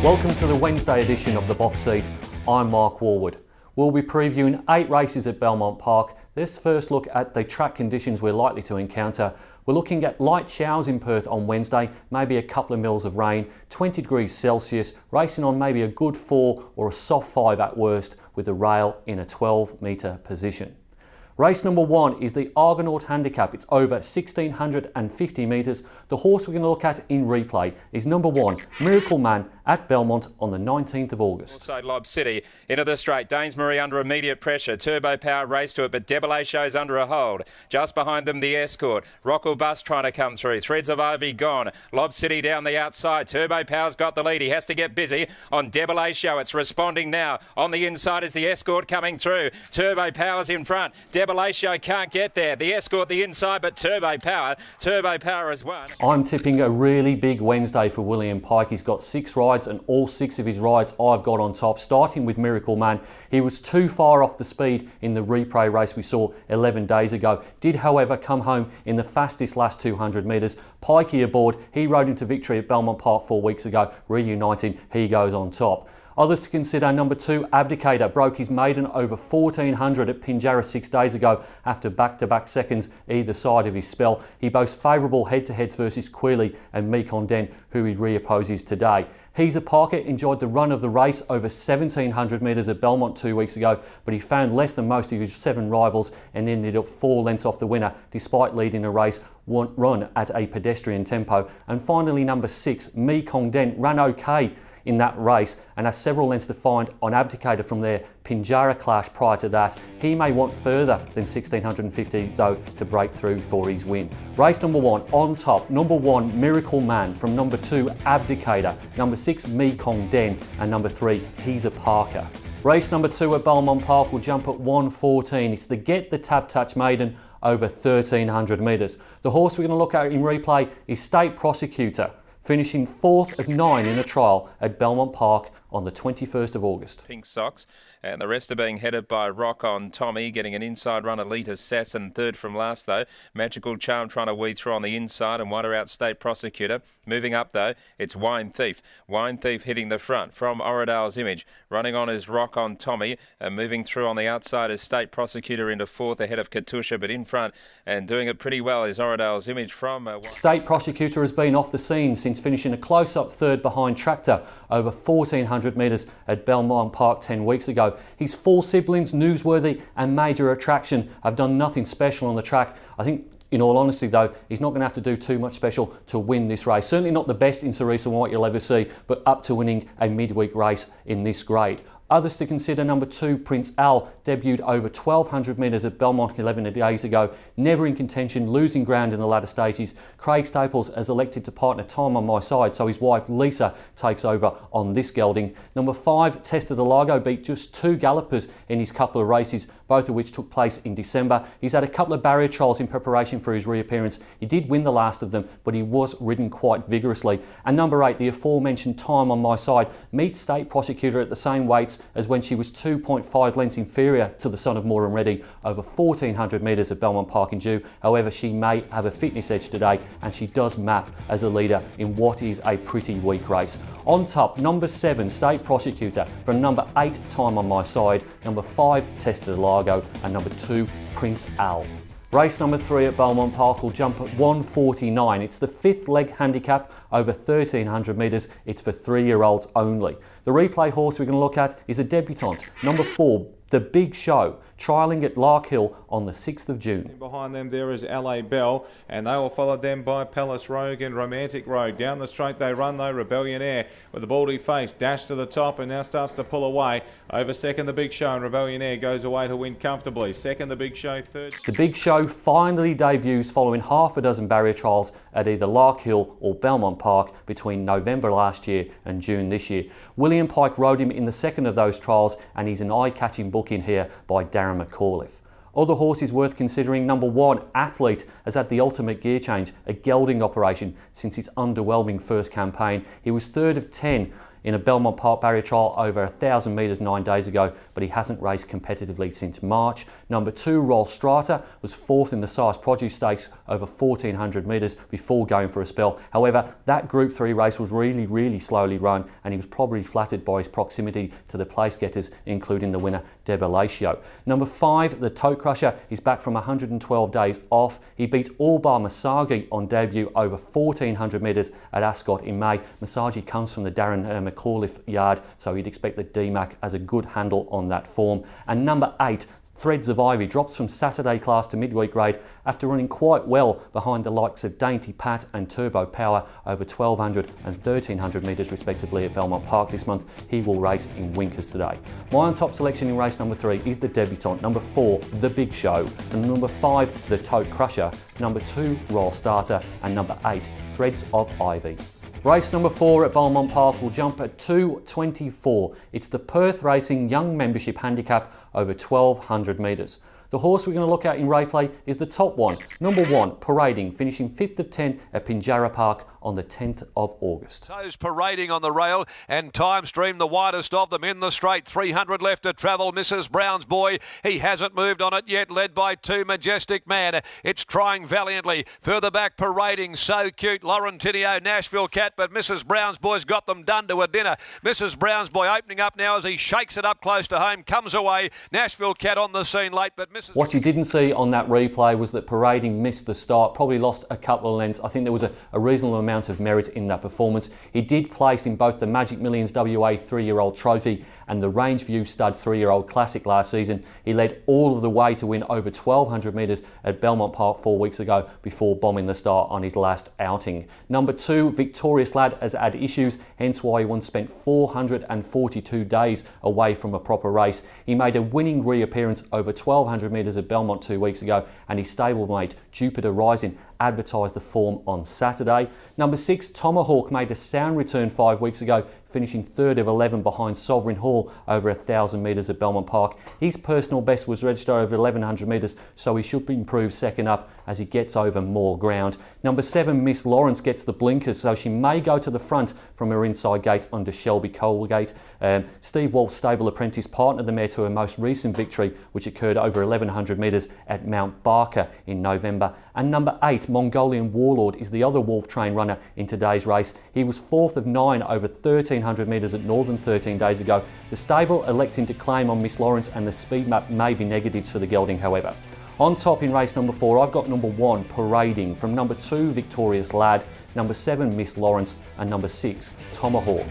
Welcome to the Wednesday edition of The Box Seat. I'm Mark Warwood. We'll be previewing 8 races at Belmont Park. Let's first look at the track conditions we're likely to encounter. We're looking at light showers in Perth on Wednesday, maybe a couple of mils of rain, 20 degrees Celsius, racing on maybe a good 4 or a soft 5 at worst, with the rail in a 12 metre position. Race number 1 is the Argonaut Handicap. It's over 1,650 metres. The horse we're going to look at in replay is number 1, Miracle Man, at Belmont on the 19th of August. Also Lob City into the straight. Dainsbury under immediate pressure. Turbo Power race to it, but Debele shows under a hold. Just behind them the Escort. Rockall Bus trying to come through. Threads of Ivy gone. Lob City down the outside. Turbo Power's got the lead. He has to get busy on Debele show. It's responding now. On the inside is the Escort coming through. Turbo Power's in front. Debele show can't get there. The Escort the inside, but Turbo Power has won. I'm tipping a really big Wednesday for William Pike. He's got 6 rides and all 6 of his rides I've got on top, starting with Miracle Man. He was too far off the speed in the replay race we saw 11 days ago. Did, however, come home in the fastest last 200 metres. Pikey aboard. He rode into victory at Belmont Park 4 weeks ago. Reuniting, he goes on top. Others to consider: number 2, Abdicator, broke his maiden over 1,400 at Pinjarra 6 days ago after back-to-back seconds either side of his spell. He boasts favourable head-to-heads versus Queally and Mekong Den, who he re-opposes today. He's a Parker enjoyed the run of the race over 1,700 metres at Belmont 2 weeks ago, but he found less than most of his 7 rivals and ended up 4 lengths off the winner, despite leading a race run at a pedestrian tempo. And finally, number 6, Mekong Den, ran okay in that race and has several lengths to find on Abdicator from their Pinjarra clash prior to that. He may want further than 1,650 though to break through for his win. Race number 1 on top: number 1, Miracle Man, from number 2, Abdicator, number 6, Mekong Den, and number 3, He's a Parker. Race number 2 at Belmont Park will jump at 1:14. It's the Get the Tap Touch maiden over 1,300 metres. The horse we're going to look at in replay is State Prosecutor, finishing 4th of 9 in a trial at Belmont Park on the 21st of August. Pink socks, and the rest are being headed by Rock on Tommy, getting an inside run at Lita Sasson, 3rd from last though. Magical Charm trying to weed through on the inside and wonder out State Prosecutor. Moving up though, it's Wine Thief. Wine Thief hitting the front from Oradale's Image. Running on is Rock on Tommy, and moving through on the outside is State Prosecutor into 4th ahead of Katusha, but in front and doing it pretty well is Oradale's Image from... State Prosecutor has been off the scene since finishing a close-up 3rd behind Tractor over 1,400 metres at Belmont Park 10 weeks ago. His 4 siblings, Newsworthy and Major Attraction, have done nothing special on the track. I think, in all honesty though, he's not going to have to do too much special to win this race. Certainly not the best in Cerise White you'll ever see, but up to winning a midweek race in this grade. Others to consider: number 2, Prince Al, debuted over 1,200 metres at Belmont 11 days ago, never in contention, losing ground in the latter stages. Craig Staples has elected to partner Time on My Side, so his wife Lisa takes over on this gelding. Number 5, Testa de Largo, beat just 2 gallopers in his couple of races, both of which took place in December. He's had a couple of barrier trials in preparation for his reappearance. He did win the last of them, but he was ridden quite vigorously. And number 8, the aforementioned Time on My Side, meets State Prosecutor at the same weights as when she was 2.5 lengths inferior to the son of Moore and Reddy over 1,400 metres at Belmont Park in Dew. However, she may have a fitness edge today, and she does map as a leader in what is a pretty weak race. On top, number 7, State Prosecutor, from number 8, Time on My Side, number 5, Testa de Largo, and number 2, Prince Al. Race number 3 at Belmont Park will jump at 1:49. It's the 5th leg handicap over 1,300 metres. It's for 3-year-olds only. The replay horse we're going to look at is a debutant, number 4, The Big Show, trialling at Larkhill on the 6th of June. Behind them there is LA Bell, and they will follow them by Palace Rogue and Romantic Road. Down the straight they run though, Rebellion Air with the baldy face, dash to the top and now starts to pull away. Over second, The Big Show, and Rebellion Air goes away to win comfortably. Second, The Big Show, third. The Big Show finally debuts following half a dozen barrier trials at either Larkhill or Belmont Park between November last year and June this year. William Pike rode him in the second of those trials, and he's an eye-catching book in here by Darren McAuliffe. Other horses worth considering: number 1, Athlete, has had the ultimate gear change, a gelding operation, since his underwhelming first campaign. He was 3rd of 10 in a Belmont Park barrier trial over 1,000 metres 9 days ago, but he hasn't raced competitively since March. Number 2, Roll Strata, was 4th in the Size Produce Stakes over 1,400 metres before going for a spell. However, that Group 3 race was really slowly run, and he was probably flattered by his proximity to the place getters, including the winner Debelatio. Number 5, the Tote Crusher, is back from 112 days off. He beat All Bar Masagi on debut over 1,400 metres at Ascot in May. Masagi comes from the Darren McAuliffe yard, so you'd expect that DMAC has a good handle on that form. And number 8, Threads of Ivy, drops from Saturday class to midweek grade after running quite well behind the likes of Dainty Pat and Turbo Power over 1,200 and 1,300 metres respectively at Belmont Park this month. He will race in Winkers today. My on top selection in race number 3 is the debutant, number 4, The Big Show, and number 5, the Tote Crusher, number 2, Royal Starter, and number 8, Threads of Ivy. Race number 4 at Belmont Park will jump at 2:24. It's the Perth Racing Young Membership Handicap over 1,200 metres. The horse we're going to look at in replay is the top one, number 1, Parading, finishing 5th of 10 at Pinjarra Park on the 10th of August. Toes Parading on the rail, and Time Stream the widest of them in the straight. 300 left to travel. Mrs. Brown's Boy, he hasn't moved on it yet, led by 2, Majestic Man. It's trying valiantly. Further back, Parading, So Cute, Lauren Tinio, Nashville Cat, but Mrs. Brown's Boy's got them done to a dinner. Mrs. Brown's Boy opening up now as he shakes it up close to home, comes away. Nashville Cat on the scene late, but What you didn't see on that replay was that Parading missed the start, probably lost a couple of lengths. I think there was a reasonable amount of merit in that performance. He did place in both the Magic Millions WA 3-year-old trophy and the Rangeview Stud 3-year-old classic last season. He led all of the way to win over 1,200 metres at Belmont Park 4 weeks ago before bombing the start on his last outing. Number 2, Victorious Lad, has had issues, hence why he once spent 442 days away from a proper race. He made a winning reappearance over 1,200 metres at Belmont 2 weeks ago, and his stablemate Jupiter Rising advertised the form on Saturday. Number 6, Tomahawk, made a sound return 5 weeks ago, finishing 3rd of 11 behind Sovereign Hall over 1,000 metres at Belmont Park. His personal best was registered over 1,100 metres, so he should improve second up as he gets over more ground. Number 7, Miss Lawrence, gets the blinkers, so she may go to the front from her inside gate under Shelby Colgate. Steve Wolf's stable apprentice partnered the mare to her most recent victory, which occurred over 1,100 metres at Mount Barker in November. And number 8, Mongolian Warlord, is the other Wolf train runner in today's race. He was 4th of 9 over 1,300 metres at Northern 13 days ago. The stable electing to claim on Miss Lawrence, and the speed map may be negatives for the gelding, however. On top in race number 4, I've got number 1, Parading, from number 2, Victorious Lad, number 7, Miss Lawrence, and number 6, Tomahawk.